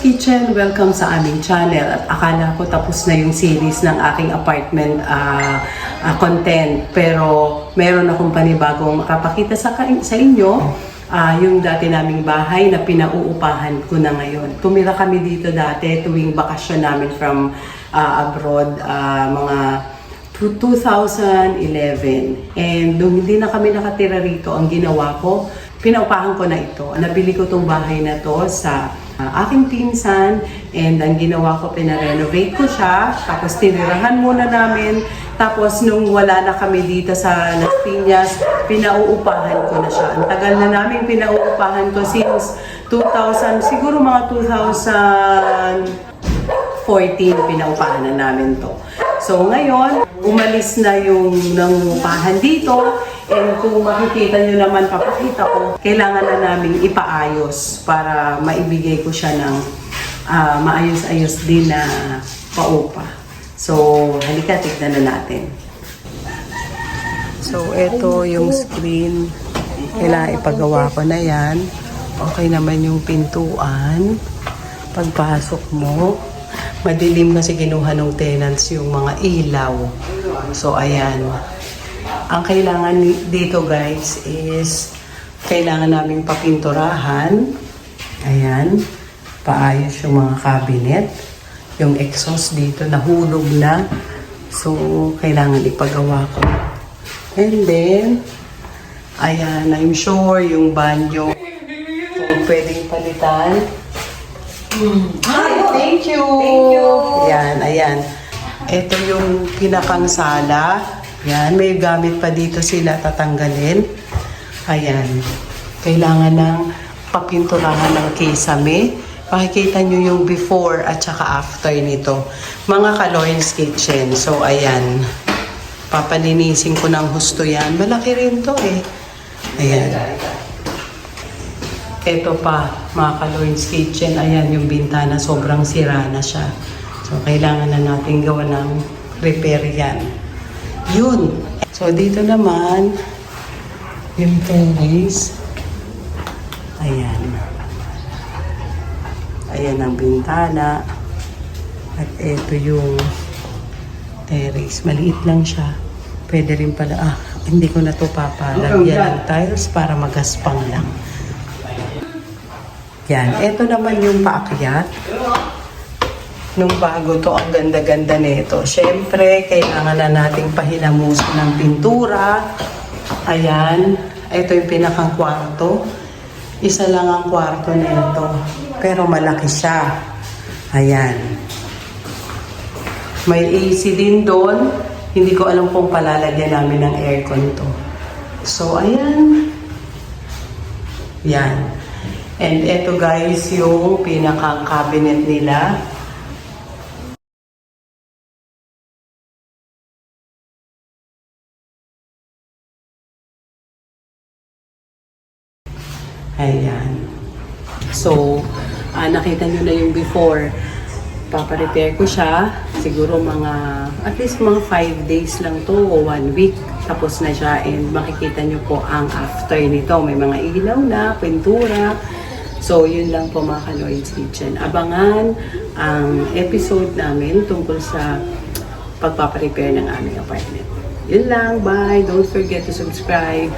Kitchen! Welcome sa aming channel. At akala ko tapos na yung series ng aking apartment content. Pero meron akong panibagong kapakita sa inyo. Yung dati naming bahay na pinauupahan ko na ngayon. Tumira kami dito dati tuwing bakasyon namin from abroad, mga 2011. And nung hindi na kami nakatira rito, ang ginawa ko, pinaupahan ko na ito. Nabili ko tong bahay na to sa aking pinsan, and ang ginawa ko, pinarenovate ko siya, tapos tinirahan muna namin, tapos nung wala na kami dito sa Las Piñas, pinauupahan ko na siya. Ang tagal na namin pinauupahan ko since 2000, siguro mga 2014 pinaupahan na namin to. So ngayon, umalis na yung nangupahan dito, and kung makikita nyo naman, papakita ko, kailangan na namin ipaayos para maibigay ko siya ng maayos-ayos din na paupa. So, halika, tignan na natin. So, ito yung screen. Kailangan ipagawa ko na yan. Okay naman yung pintuan. Pagpasok mo, madilim kasi kinuha ng tenants yung mga ilaw. So, ayan. Ang kailangan dito guys is kailangan naming papinturahan. Ayan. Paayos yung mga cabinet. Yung exhaust dito nahulog na. So, kailangan ipagawa ko. And then, ayan, I'm sure yung banyo kung pwedeng palitan. Hi, thank you! Thank you! Ayan, ayan. Ito yung pinakang sala. Yan, may gamit pa dito sila tatanggalin. Ayan. Kailangan ng papinturahan ng kisame. Pakikita nyo yung before at saka after nito. Mga Kaloy's Kitchen. So, ayan. Papalinisin ko ng husto yan. Malaki rin to eh. Ayan. Ito pa, mga Kaloy's Kitchen. Ayan yung bintana. Sobrang sira na siya. So, kailangan na natin gawa ng repair yan. Yun. So, dito naman, yung terrace. Ayan. Ayan ang bintana. At ito yung terrace. Maliit lang siya. Pwede rin pala, hindi ko na ito papalagyan ng tiles para magaspang lang. Yan. Ito naman yung paakyat. Nung bago to, ang ganda-ganda nito. Siyempre, kailangan na nating pahilamusin ng pintura. Ayan. Ito yung pinakang kwarto. Isa lang ang kwarto nito. Pero malaki siya. Ayan. May AC din doon. Hindi ko alam kung palalagyan namin ng aircon to. So, ayan. Yan. And ito guys, yung pinakang cabinet nila. Ayan. So, nakita nyo na yung before. Papa-repair ko siya. Siguro mga, at least mga 5 days lang to o 1 week. Tapos na siya, and makikita nyo po ang after nito. May mga ilaw na, pintura. So, yun lang po mga Kaloy's Kitchen. Abangan ang episode namin tungkol sa pagpapa-repair ng aming apartment. Yun lang. Bye! Don't forget to subscribe.